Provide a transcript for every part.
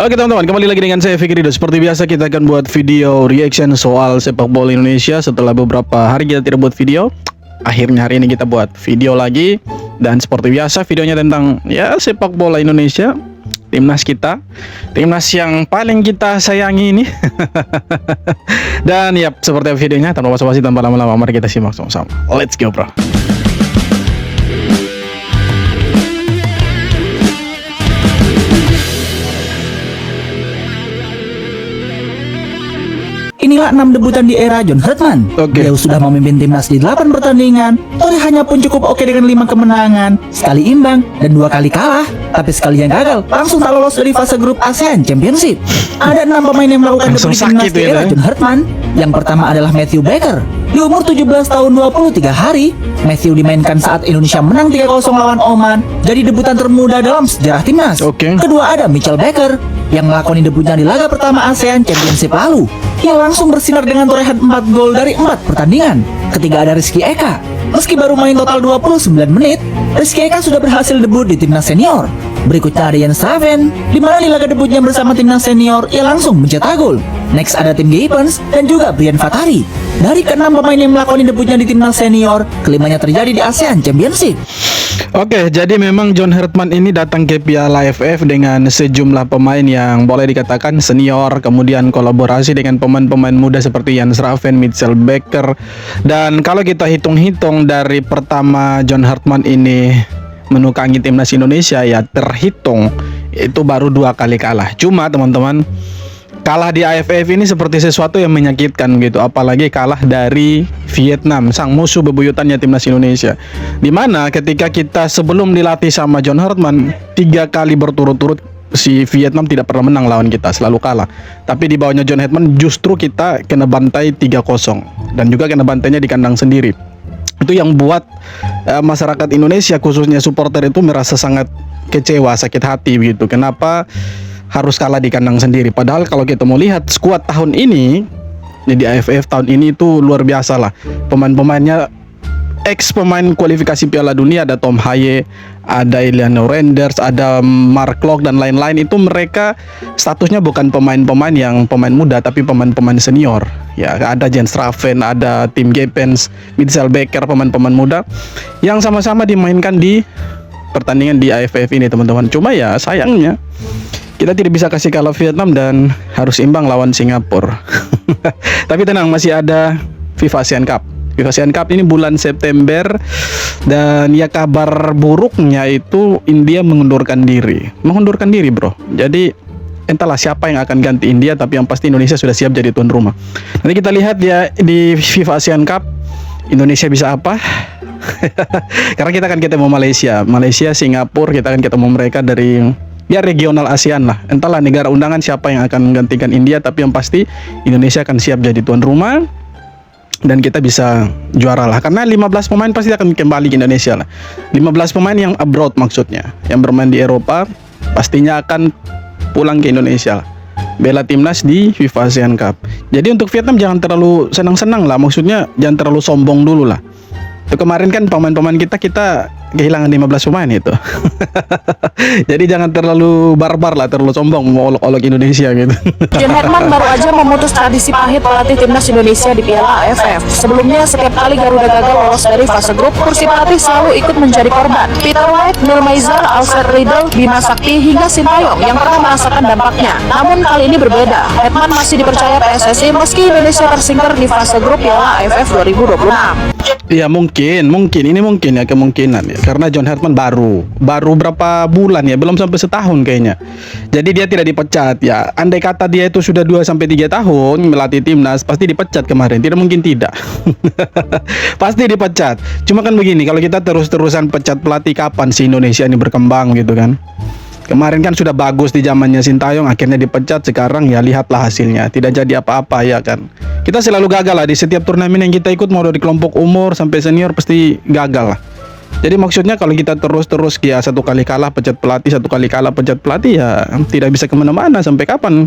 Oke teman-teman, kembali lagi dengan saya Fikrido. Seperti biasa kita akan buat video reaction soal sepak bola Indonesia. Setelah beberapa hari kita tidak buat video, akhirnya hari ini kita buat video lagi. Dan seperti biasa videonya tentang ya sepak bola Indonesia, timnas kita, timnas yang paling kita sayangi ini. Dan ya seperti apa videonya, tanpa basa-basi, tanpa lama-lama, mari kita simak sama-sama. Let's go bro. Inilah 6 debutan di era John Hartman. Beliau sudah memimpin timnas di 8 pertandingan. Torehannya pun cukup oke dengan 5 kemenangan, sekali imbang, dan 2 kali kalah. Tapi sekali yang gagal, langsung tak lolos dari fase grup ASEAN Championship. Ada 6 pemain yang melakukan debut di timnas di era John Hartman. Yang pertama adalah Matthew Baker. Di umur 17 tahun 23 hari, Matthew dimainkan saat Indonesia menang 3-0 lawan Oman. Jadi debutan termuda dalam sejarah timnas. Kedua ada Mitchell Baker, yang melakoni debutnya di laga pertama ASEAN Championship lalu. Ia langsung bersinar dengan torehan 4 gol dari 4 pertandingan. Ketiga ada Rizky Eka. Meski baru main total 29 menit, Rizky Eka sudah berhasil debut di timnas senior. Berikutnya ada Jens Straven, di mana di laga debutnya bersama timnas senior, ia langsung mencetak gol. Next ada Tim Gapens dan juga Brian Fatari. Dari ke-6 pemain yang melakoni debutnya di timnas senior, kelimanya terjadi di ASEAN Championship. Oke, jadi memang John Hartman ini datang ke Piala AFF dengan sejumlah pemain yang boleh dikatakan senior, kemudian kolaborasi dengan pemain-pemain muda seperti Jens Straven, Mitchell Baker. Dan kalau kita hitung-hitung dari pertama John Hartman ini menukangi timnas Indonesia, ya terhitung itu baru 2 kali kalah. Cuma teman-teman, kalah di AFF ini seperti sesuatu yang menyakitkan gitu, apalagi kalah dari Vietnam, sang musuh bebuyutannya timnas Indonesia. Dimana ketika kita sebelum dilatih sama John Hartman 3 kali berturut-turut si Vietnam tidak pernah menang lawan kita, selalu kalah. Tapi di bawahnya John Hartman justru kita kena bantai 3-0 dan juga kena bantainya di kandang sendiri. Itu yang buat masyarakat Indonesia khususnya supporter itu merasa sangat kecewa, sakit hati begitu. Kenapa harus kalah di kandang sendiri? Padahal kalau kita mau lihat skuad tahun ini di AFF tahun ini itu luar biasa lah. Pemain-pemainnya ex pemain kualifikasi Piala Dunia, ada Tom Haye, ada Iliano Renders, ada Mark Klok dan lain-lain. Itu mereka statusnya bukan pemain-pemain yang pemain muda, tapi pemain-pemain senior. Ya, ada Jens Straven, ada Tim Gapens, Mitchell Baker, pemain-pemain muda yang sama-sama dimainkan di pertandingan di AFF ini, teman-teman. Cuma ya sayangnya kita tidak bisa kasih kalah Vietnam dan harus imbang lawan Singapura. Tapi tenang, masih ada FIFA ASEAN Cup. FIFA ASEAN Cup ini bulan September. Dan ya kabar buruknya itu India mengundurkan diri. Mengundurkan diri bro. Jadi entahlah siapa yang akan ganti India, tapi yang pasti Indonesia sudah siap jadi tuan rumah. Nanti kita lihat ya di FIFA ASEAN Cup Indonesia bisa apa. Karena kita akan ketemu Malaysia, Singapura, kita akan ketemu mereka dari ya regional ASEAN lah. Entahlah negara undangan siapa yang akan menggantikan India, tapi yang pasti Indonesia akan siap jadi tuan rumah dan kita bisa juara lah. Karena 15 pemain pasti akan kembali ke Indonesia lah. 15 pemain yang abroad maksudnya, yang bermain di Eropa pastinya akan pulang ke Indonesia lah, bela timnas di FIFA ASEAN Cup. Jadi untuk Vietnam jangan terlalu senang-senang lah, maksudnya jangan terlalu sombong dulu lah. Itu kemarin kan pemain-pemain kita kehilangan 15 pemain itu. Jadi jangan terlalu barbar lah, terlalu sombong mau olok-olok Indonesia gitu. John Hartman baru aja memutus tradisi pahit pelatih timnas Indonesia di Piala AFF. Sebelumnya setiap kali Garuda gagal lolos dari fase grup, kursi pelatih selalu ikut menjadi korban. Peter White, Neil Maizar, Alfred Riedel, Bima Sakti hingga Sintayong yang pernah merasakan dampaknya. Namun kali ini berbeda. Hartman masih dipercaya PSSI meski Indonesia tersingkir di fase grup Piala AFF 2026. Ya mungkin ini mungkin ya, kemungkinan ya. Karena John Hartman baru berapa bulan ya, belum sampai setahun kayaknya. Jadi dia tidak dipecat ya. Andai kata dia itu sudah 2-3 tahun melatih timnas, pasti dipecat kemarin. Tidak mungkin tidak. Pasti dipecat. Cuma kan begini, kalau kita terus-terusan pecat pelatih, kapan sih Indonesia ini berkembang gitu kan? Kemarin kan sudah bagus di zamannya Sintayong, akhirnya dipecat. Sekarang ya lihatlah hasilnya, tidak jadi apa-apa ya kan. Kita selalu gagal lah di setiap turnamen yang kita ikut, mau dari kelompok umur sampai senior pasti gagal lah. Jadi maksudnya kalau kita terus-terus ya 1 kali kalah pecat pelatih, 1 kali kalah pecat pelatih, ya tidak bisa kemana-mana. Sampai kapan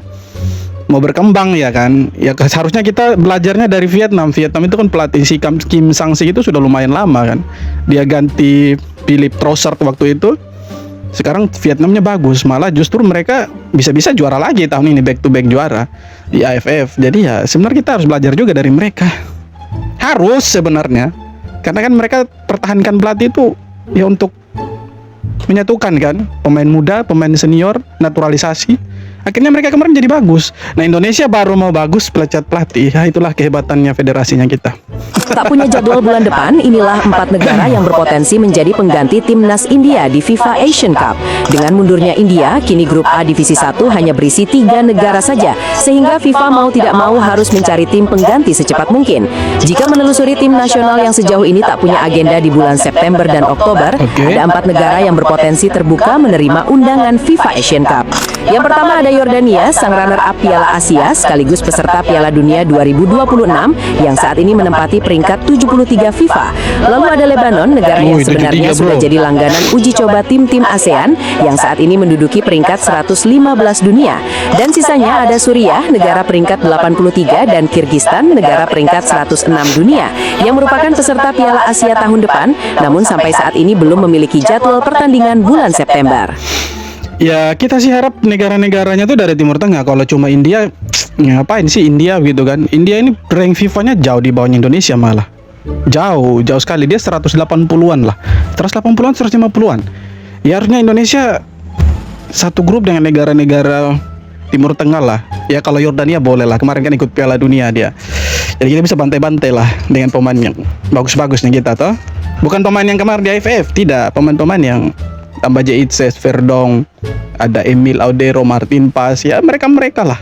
mau berkembang ya kan? Ya seharusnya kita belajarnya dari Vietnam. Vietnam itu kan pelatih si Kim Sang-si itu sudah lumayan lama kan. Dia ganti Philip Trossard waktu itu. Sekarang Vietnamnya bagus, malah justru mereka bisa-bisa juara lagi tahun ini, back to back juara di AFF. Jadi ya sebenarnya kita harus belajar juga dari mereka. Harus sebenarnya. Karena kan mereka pertahankan pelatih itu ya untuk menyatukan kan pemain muda, pemain senior, naturalisasi. Akhirnya mereka kemarin jadi bagus. Nah, Indonesia baru mau bagus pelecat pelatih. Ya, itulah kehebatannya federasinya kita. Tak punya jadwal bulan depan, inilah 4 negara yang berpotensi menjadi pengganti timnas India di FIFA Asian Cup. Dengan mundurnya India, kini grup A divisi 1 hanya berisi 3 negara saja, sehingga FIFA mau tidak mau harus mencari tim pengganti secepat mungkin. Jika menelusuri tim nasional yang sejauh ini tak punya agenda di bulan September dan Oktober, ada 4 negara yang berpotensi terbuka menerima undangan FIFA Asian Cup. Yang pertama ada Yordania, sang runner-up Piala Asia sekaligus peserta Piala Dunia 2026 yang saat ini menempati peringkat 73 FIFA. Lalu ada Lebanon, negara yang sebenarnya sudah jadi langganan uji coba tim-tim ASEAN yang saat ini menduduki peringkat 115 dunia. Dan sisanya ada Suriah, negara peringkat 83, dan Kirgistan, negara peringkat 106 dunia yang merupakan peserta Piala Asia tahun depan, namun sampai saat ini belum memiliki jadwal pertandingan bulan September. Ya kita sih harap negara-negaranya tuh dari Timur Tengah. Kalau cuma India, ngapain sih India gitu kan. India ini rank FIFA-nya jauh di bawahnya Indonesia malah. Jauh sekali, dia 180-an lah. 180-an, 150-an. Ya harusnya Indonesia satu grup dengan negara-negara Timur Tengah lah. Ya kalau Yordania boleh lah, kemarin kan ikut Piala Dunia dia. Jadi kita bisa bantai-bantai lah dengan pemain yang bagus-bagusnya kita toh. Bukan pemain yang kemarin di AFF, tidak. Pemain-pemain yang tambah Jaitses, Verdong, ada Emil Audero, Martin Pas, ya mereka lah.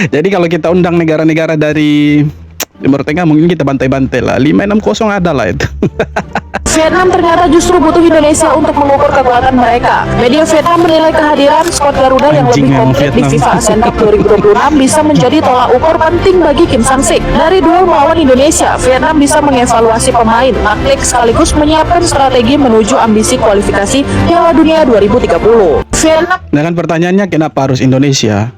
Jadi kalau kita undang negara-negara dari Timur Tengah mungkin kita bantai-bantai lah. 5-6-0 ada lah itu. Vietnam ternyata justru butuh Indonesia untuk mengukur kekuatan mereka. Media Vietnam menilai kehadiran skuad Garuda yang lebih komplit di FIFA Asian Cup 2026 bisa menjadi tolak ukur penting bagi Kim Sang-sik. Dari duel melawan Indonesia, Vietnam bisa mengevaluasi pemain, taktik sekaligus menyiapkan strategi menuju ambisi kualifikasi Piala Dunia 2030. Vietnam. Nah kan pertanyaannya kenapa harus Indonesia?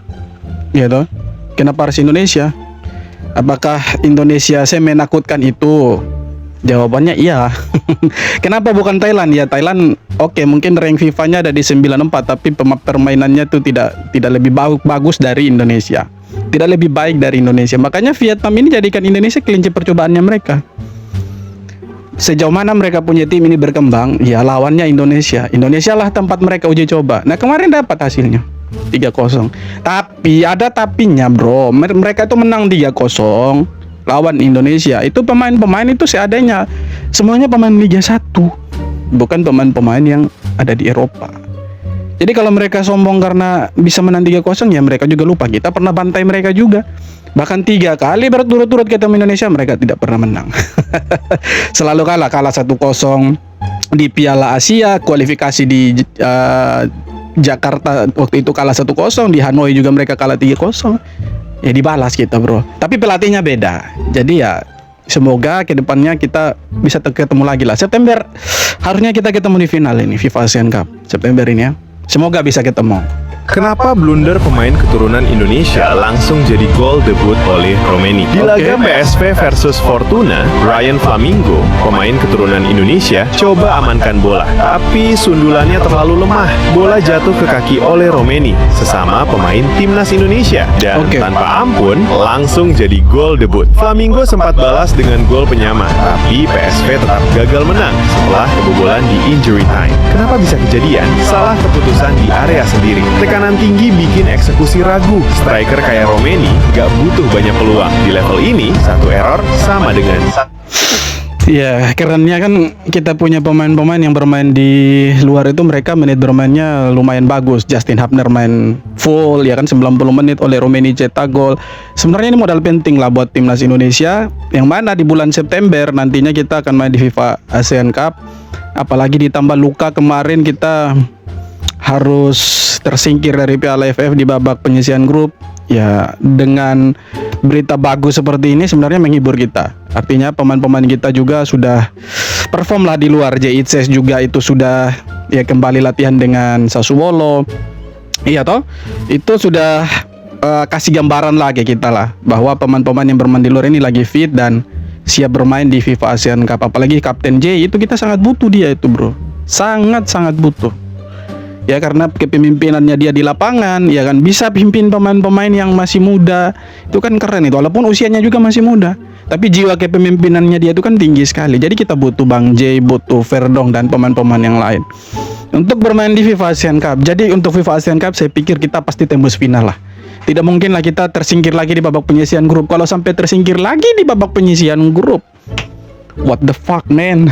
Gitu. Kenapa harus Indonesia? Apakah Indonesia semenakutkan itu? Jawabannya iya. Kenapa bukan Thailand? Ya Thailand oke, mungkin rank FIFA-nya ada di 94, tapi permainannya tuh tidak lebih bagus dari Indonesia. Tidak lebih baik dari Indonesia. Makanya Vietnam ini jadikan Indonesia kelinci percobaannya mereka. Sejauh mana mereka punya tim ini berkembang, ya lawannya Indonesia. Indonesia lah tempat mereka uji coba. Nah kemarin dapat hasilnya 3-0. Tapi ada tapinya bro. Mereka tuh menang 3-0 lawan Indonesia. Itu pemain-pemain itu seadanya. Semuanya pemain Liga 1. Bukan pemain-pemain yang ada di Eropa. Jadi kalau mereka sombong karena bisa menang 3-0, ya mereka juga lupa kita pernah bantai mereka juga. Bahkan 3 kali berturut-turut ketemu Indonesia mereka tidak pernah menang. Selalu kalah 1-0 di Piala Asia, kualifikasi di Jakarta waktu itu kalah 1-0, di Hanoi juga mereka kalah 3-0. Ya dibalas kita bro. Tapi pelatihnya beda. Jadi ya semoga kedepannya kita bisa ketemu lagi lah. September harusnya kita ketemu di final ini FIFA Asian Cup September ini ya. Semoga bisa ketemu. Kenapa blunder pemain keturunan Indonesia langsung jadi gol debut oleh Romeni? Di laga PSV versus Fortuna, Ryan Flamingo, pemain keturunan Indonesia, coba amankan bola, tapi sundulannya terlalu lemah. Bola jatuh ke kaki oleh Romeni, sesama pemain timnas Indonesia, dan tanpa ampun langsung jadi gol debut. Flamingo sempat balas dengan gol penyama, tapi PSV tetap gagal menang setelah kebobolan di injury time. Kenapa bisa kejadian? Salah keputusan di area sendiri. Tekanan tinggi bikin eksekusi ragu. Striker kayak Romeni gak butuh banyak peluang. Di level ini, satu error sama dengan Ya kerennya kan kita punya pemain-pemain yang bermain di luar itu mereka menit bermainnya lumayan bagus. Justin Hubner main full ya kan 90 menit, oleh Romeni cetak gol. Sebenarnya ini modal penting lah buat timnas Indonesia, yang mana di bulan September nantinya kita akan main di FIFA ASEAN Cup. Apalagi ditambah luka kemarin kita harus tersingkir dari Piala AFF di babak penyisihan grup. Ya dengan berita bagus seperti ini sebenarnya menghibur kita. Artinya pemain-pemain kita juga sudah perform lah di luar. Jaitses juga itu sudah ya kembali latihan dengan Sassuolo. Iya toh? Itu sudah kasih gambaran lagi kita lah bahwa pemain-pemain yang bermain di luar ini lagi fit dan siap bermain di FIFA ASEAN Cup. Apalagi Kapten J itu kita sangat butuh dia itu bro. Sangat butuh. Ya karena kepemimpinannya dia di lapangan, ya kan bisa pimpin pemain-pemain yang masih muda. Itu kan keren itu, walaupun usianya juga masih muda. Tapi jiwa kepemimpinannya dia itu kan tinggi sekali. Jadi kita butuh Bang J, butuh Verdong dan pemain-pemain yang lain untuk bermain di FIFA Asian Cup. Jadi untuk FIFA Asian Cup saya pikir kita pasti tembus final lah. Tidak mungkin lah kita tersingkir lagi di babak penyisihan grup. Kalau sampai tersingkir lagi di babak penyisihan grup, what the fuck man.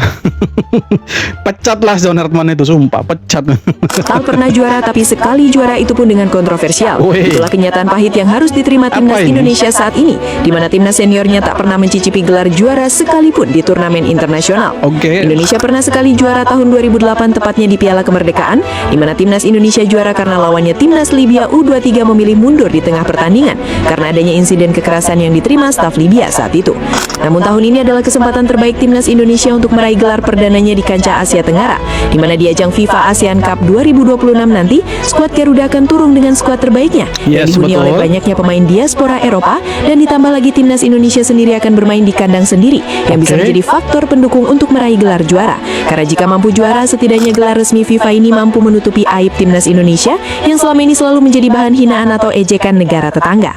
Pecatlah John Hartman itu, sumpah pecat. Tak pernah juara tapi sekali juara, itu pun dengan kontroversial. Wih. Itulah kenyataan pahit yang harus diterima timnas Apa ini? Indonesia saat ini, di mana timnas seniornya tak pernah mencicipi gelar juara sekalipun di turnamen internasional. Oke. Indonesia pernah sekali juara tahun 2008, tepatnya di Piala Kemerdekaan, di mana timnas Indonesia juara karena lawannya timnas Libya U23 memilih mundur di tengah pertandingan karena adanya insiden kekerasan yang diterima staf Libya saat itu. Namun tahun ini adalah kesempatan terbaik timnas Indonesia untuk meraih gelar perdananya di kancah Asia Tenggara, di mana di ajang FIFA ASEAN Cup 2026 nanti, skuad Garuda akan turun dengan skuad terbaiknya yang Yes, dihuni oleh betul. banyaknya pemain diaspora Eropa, dan ditambah lagi timnas Indonesia sendiri akan bermain di kandang sendiri yang bisa Oke. menjadi faktor pendukung untuk meraih gelar juara. Karena jika mampu juara, setidaknya gelar resmi FIFA ini mampu menutupi aib timnas Indonesia yang selama ini selalu menjadi bahan hinaan atau ejekan negara tetangga.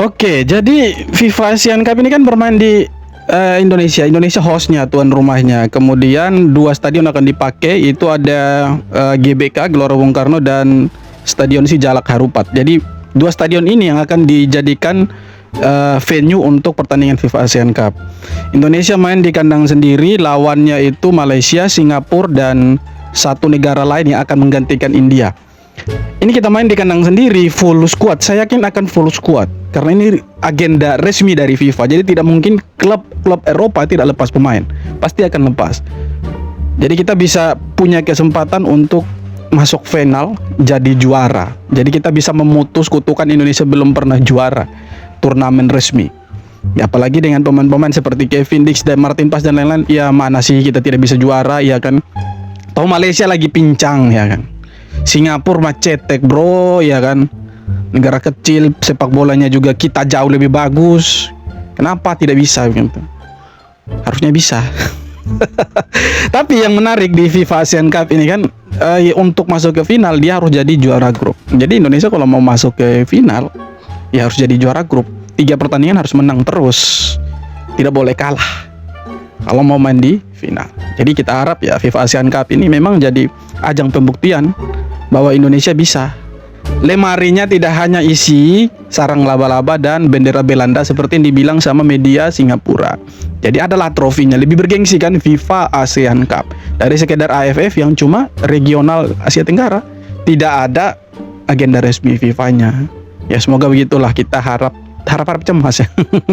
Oke, jadi FIFA Asian Cup ini kan bermain di Indonesia. Indonesia hostnya, tuan rumahnya. Kemudian 2 stadion akan dipakai. Itu ada GBK Gelora Bung Karno dan Stadion Sijalak Harupat. Jadi 2 stadion ini yang akan dijadikan venue untuk pertandingan FIFA Asian Cup. Indonesia main di kandang sendiri. Lawannya itu Malaysia, Singapura, dan satu negara lain yang akan menggantikan India. Ini kita main di kandang sendiri, full squad. Saya yakin akan full squad karena ini agenda resmi dari FIFA. Jadi tidak mungkin klub Eropa tidak lepas pemain, pasti akan lepas. Jadi kita bisa punya kesempatan untuk masuk final, jadi juara. Jadi kita bisa memutus kutukan Indonesia belum pernah juara turnamen resmi. Ya, apalagi dengan pemain-pemain seperti Kevin Dix dan Martin Pas dan lain-lain. Ya mana sih kita tidak bisa juara, ya kan? Tahu Malaysia lagi pincang, ya kan? Singapura mah cetek bro, ya kan? Negara kecil, sepak bolanya juga kita jauh lebih bagus. Kenapa tidak bisa gitu? Harusnya bisa. Tapi yang menarik di FIFA Asian Cup ini kan, untuk masuk ke final dia harus jadi juara grup. Jadi Indonesia kalau mau masuk ke final, ya harus jadi juara grup. 3 pertandingan harus menang terus, tidak boleh kalah kalau mau main di final. Jadi kita harap ya FIFA Asian Cup ini memang jadi ajang pembuktian bahwa Indonesia bisa. Lemarinya tidak hanya isi sarang laba-laba dan bendera Belanda seperti yang dibilang sama media Singapura. Jadi adalah trofinya, lebih bergengsi kan FIFA ASEAN Cup dari sekedar AFF yang cuma regional Asia Tenggara. Tidak ada agenda resmi FIFA-nya. Ya semoga begitulah, kita harap cemas ya.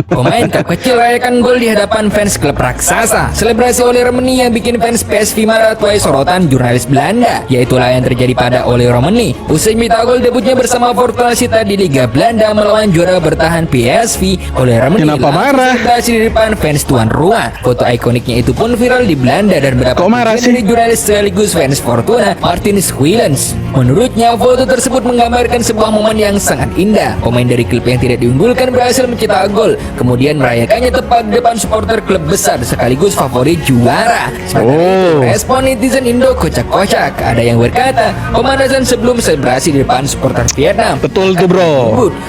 Pemain klub kecil rayakan gol di hadapan fans klub raksasa. Selebrasi Ole Romeni yang bikin fans PSV marah tuai sorotan jurnalis Belanda. Yaitulah yang terjadi pada Ole Romeni. Usai minta gol debutnya bersama Fortuna Sittard di Liga Belanda melawan juara bertahan PSV, Ole Romeni Kenapa marah? selebrasi di depan fans tuan rumah. Foto ikoniknya itu pun viral di Belanda dan mendapat Kok marah pujian sih? dari jurnalis sekaligus fans Fortuna, Martin Squillens. Menurutnya, foto tersebut menggambarkan sebuah momen yang sangat indah. Pemain dari klub yang tidak diunggulkan berhasil mencetak gol, kemudian merayakannya tepat di depan supporter klub besar sekaligus favorit juara. Sementara itu, respon netizen Indo kocak-kocak. Ada yang berkata, pemanasan sebelum selebrasi di depan supporter Vietnam. Betul tuh bro,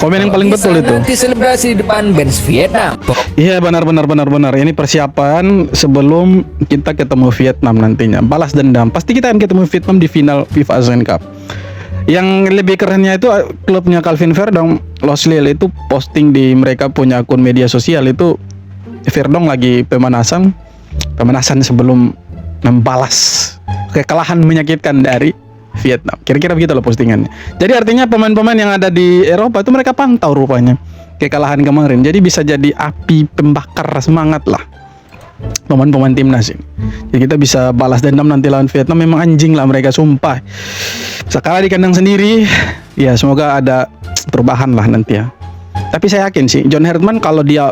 komen yang paling betul itu. Nanti selebrasi di depan fans Vietnam. Iya benar. Ini persiapan sebelum kita ketemu Vietnam nantinya. Balas dendam. Pasti kita akan ketemu Vietnam di final FIFA Asian Cup. Yang lebih kerennya itu klubnya Calvin Verdong, Los Lille itu posting di mereka punya akun media sosial itu Verdong lagi pemanasan sebelum membalas kekalahan menyakitkan dari Vietnam. Kira-kira begitu loh postingannya. Jadi artinya pemain-pemain yang ada di Eropa itu mereka pantau rupanya kekalahan kemarin. Jadi bisa jadi api pembakar semangat lah pemain-pemain timnas ini. Jadi kita bisa balas dendam nanti lawan Vietnam. Memang anjing lah mereka, sumpah. Sekarang di kandang sendiri, ya semoga ada perubahan lah nanti ya. Tapi saya yakin sih John Hartman kalau dia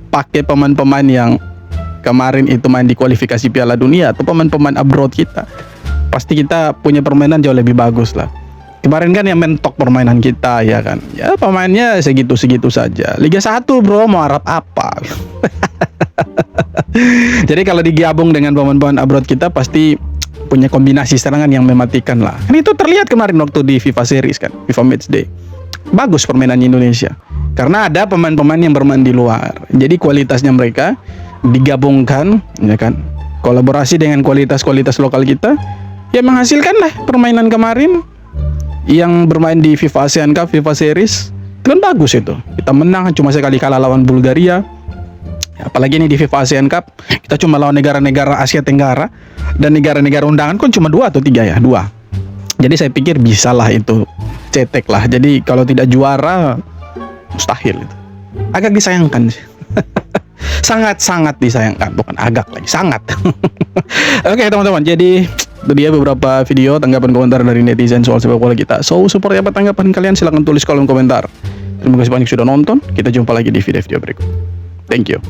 pakai pemain-pemain yang kemarin itu main di kualifikasi Piala Dunia atau pemain-pemain abroad kita, pasti kita punya permainan jauh lebih bagus lah. Kemarin kan yang mentok permainan kita, ya kan. Ya pemainnya segitu-segitu saja. Liga 1 bro, mau harap apa? Jadi kalau digabung dengan pemain-pemain abroad kita pasti punya kombinasi serangan yang mematikan lah. Kan itu terlihat kemarin waktu di FIFA Series kan, FIFA Matchday. Bagus permainan Indonesia. Karena ada pemain-pemain yang bermain di luar. Jadi kualitasnya mereka digabungkan, ya kan? Kolaborasi dengan kualitas-kualitas lokal kita, ya menghasilkanlah permainan kemarin yang bermain di FIFA ASEAN Cup, FIFA Series. Itu kan bagus itu. Kita menang cuma sekali kalah lawan Bulgaria. Apalagi ini di FIFA ASEAN Cup, kita cuma lawan negara-negara Asia Tenggara, dan negara-negara undangan kan cuma 2 atau 3 ya, 2. Jadi saya pikir bisalah itu cetek lah. Jadi kalau tidak juara mustahil itu. Agak disayangkan sih. Sangat-sangat disayangkan, bukan agak lagi, sangat. Oke teman-teman, jadi itu dia beberapa video tanggapan komentar dari netizen soal sepak bola kita. So, seperti apa tanggapan kalian? Silahkan tulis kolom komentar. Terima kasih banyak sudah nonton. Kita jumpa lagi di video-video berikut. Thank you.